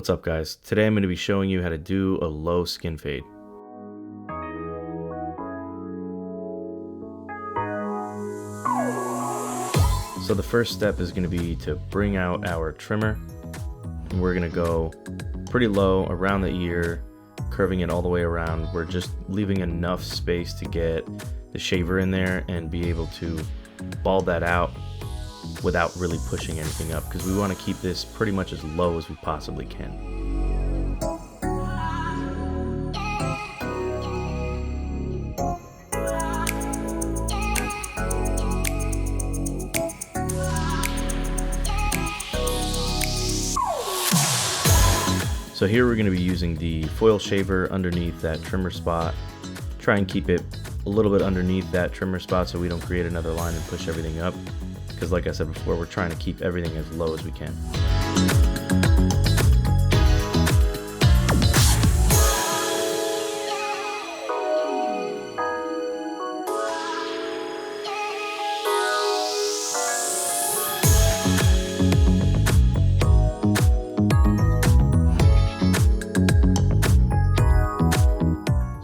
What's up guys? Today I'm going to be showing you how to do a low skin fade. So the first step is going to be to bring out our trimmer. And we're going to go pretty low around the ear, curving it all the way around. We're just leaving enough space to get the shaver in there and be able to bald that out without really pushing anything up, because we want to keep this pretty much as low as we possibly can. So here we're going to be using the foil shaver underneath that trimmer spot. Try and keep it a little bit underneath that trimmer spot so we don't create another line and push everything up. Because like I said before, we're trying to keep everything as low as we can.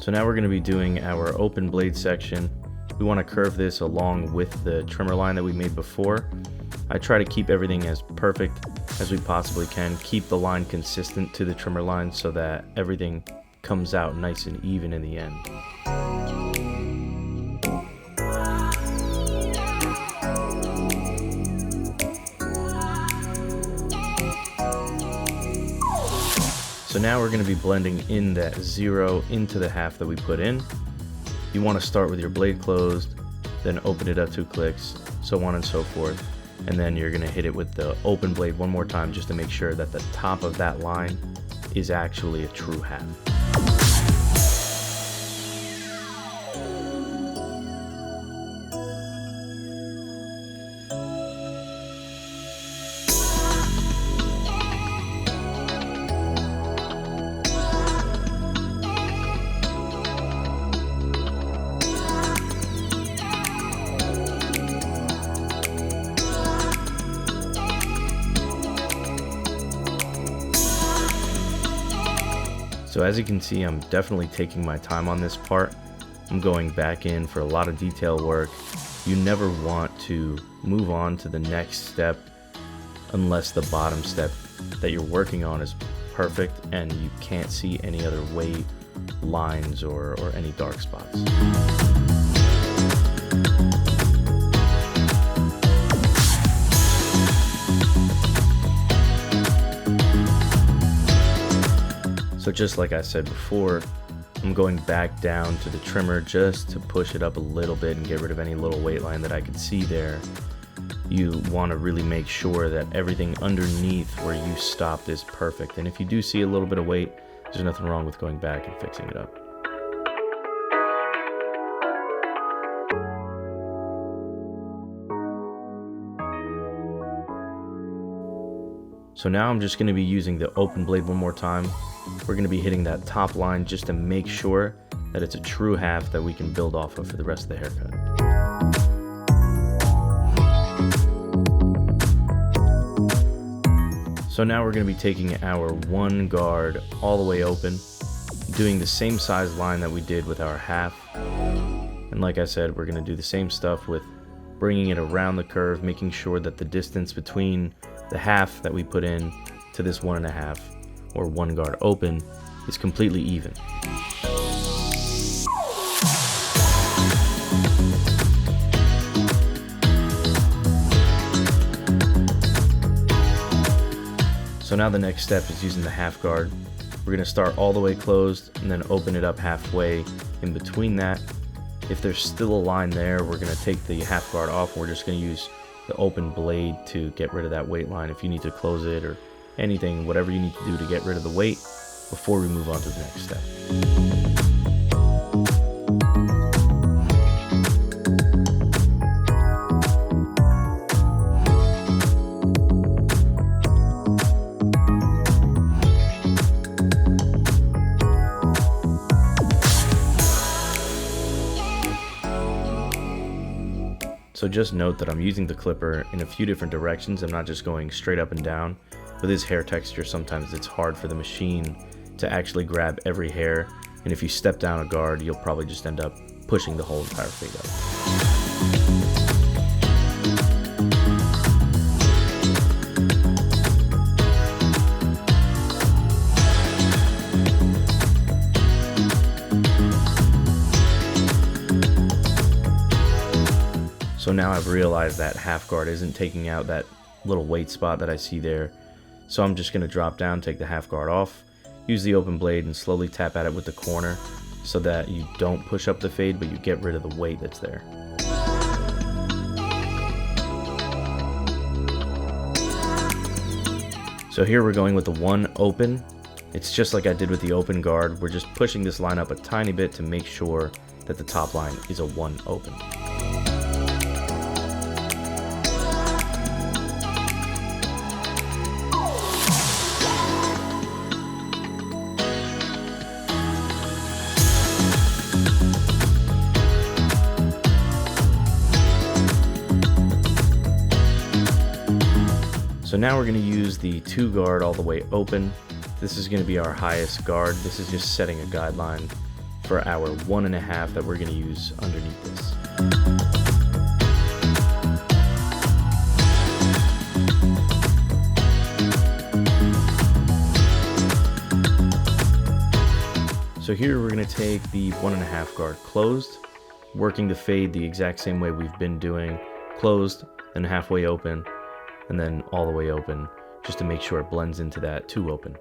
So now we're going to be doing our open blade section. We want to curve this along with the trimmer line that we made before. I try to keep everything as perfect as we possibly can. Keep the line consistent to the trimmer line so that everything comes out nice and even in the end. So now we're going to be blending in that 0 into the half that we put in. You want to start with your blade closed, then open it up 2 clicks, so on and so forth. And then you're going to hit it with the open blade one more time just to make sure that the top of that line is actually a true half. So as you can see, I'm definitely taking my time on this part. I'm going back in for a lot of detail work. You never want to move on to the next step unless the bottom step that you're working on is perfect and you can't see any other weight, lines, or any dark spots. So just like I said before, I'm going back down to the trimmer just to push it up a little bit and get rid of any little weight line that I could see there. You want to really make sure that everything underneath where you stopped is perfect. And if you do see a little bit of weight, there's nothing wrong with going back and fixing it up. So now I'm just going to be using the open blade one more time. We're going to be hitting that top line just to make sure that it's a true half that we can build off of for the rest of the haircut. So now we're going to be taking our one guard all the way open, doing the same size line that we did with our half. And like I said, we're going to do the same stuff with bringing it around the curve, making sure that the distance between the half that we put in to this 1.5 or one guard open is completely even. So now the next step is using the half guard. We're going to start all the way closed and then open it up halfway in between that. If there's still a line there, we're going to take the half guard off. We're just going to use the open blade to get rid of that weight line if you need to close it or anything, whatever you need to do to get rid of the weight before we move on to the next step. So just note that I'm using the clipper in a few different directions. I'm not just going straight up and down. with his hair texture, sometimes it's hard for the machine to actually grab every hair, and if you step down a guard, you'll probably just end up pushing the whole entire fade up. So now I've realized that half guard isn't taking out that little weight spot that I see there. So I'm just going to drop down, take the half guard off, use the open blade and slowly tap at it with the corner so that you don't push up the fade, but you get rid of the weight that's there. So here we're going with the 1 open. It's just like I did with the open guard. We're just pushing this line up a tiny bit to make sure that the top line is a 1 open. So now we're going to use the 2 guard all the way open. This is going to be our highest guard. This is just setting a guideline for our 1.5 that we're going to use underneath this. So here we're going to take the 1.5 guard closed, working the fade the exact same way we've been doing, closed, then halfway open, and then all the way open, just to make sure it blends into that 2 open.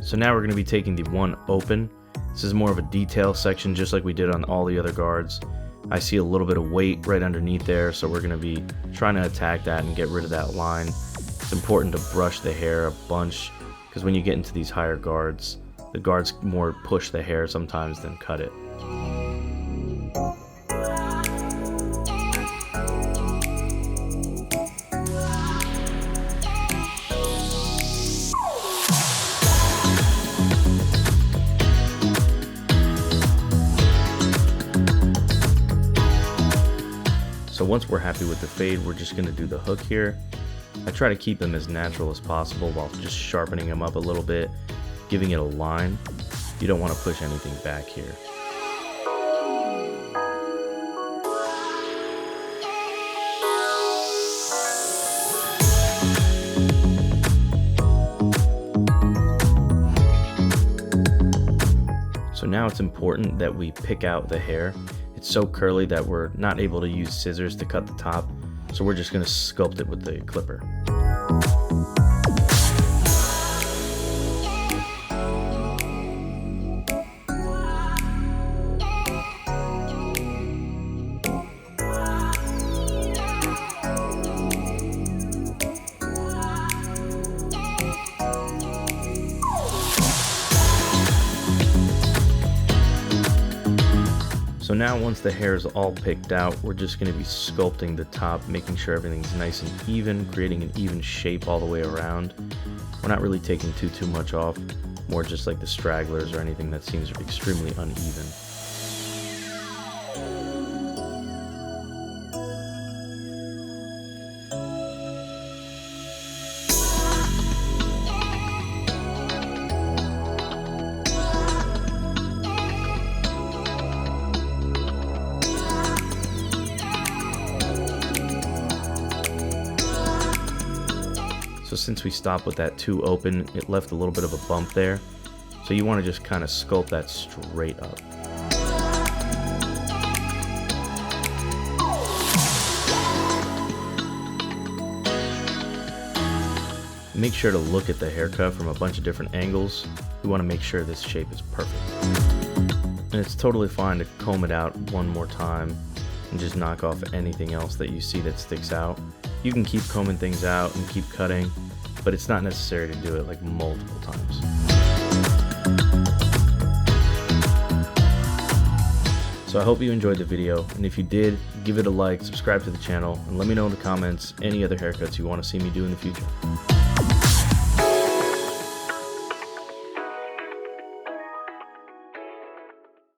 So now we're going to be taking the 1 open. This is more of a detail section, just like we did on all the other guards. I see a little bit of weight right underneath there, so we're going to be trying to attack that and get rid of that line. It's important to brush the hair a bunch, because when you get into these higher guards, the guards more push the hair sometimes than cut it. So once we're happy with the fade, we're just going to do the hook here. I try to keep them as natural as possible while just sharpening them up a little bit, giving it a line. You don't want to push anything back here. So now it's important that we pick out the hair. It's so curly that we're not able to use scissors to cut the top, so we're just going to sculpt it with the clipper. So now once the hair is all picked out, we're just going to be sculpting the top, making sure everything's nice and even, creating an even shape all the way around. We're not really taking too much off, more just like the stragglers or anything that seems extremely uneven. So since we stopped with that 2 open, it left a little bit of a bump there. So you want to just kind of sculpt that straight up. Make sure to look at the haircut from a bunch of different angles. We want to make sure this shape is perfect. And it's totally fine to comb it out one more time and just knock off anything else that you see that sticks out. You can keep combing things out and keep cutting, but it's not necessary to do it like multiple times. So I hope you enjoyed the video, and if you did, give it a like, subscribe to the channel, and let me know in the comments any other haircuts you want to see me do in the future.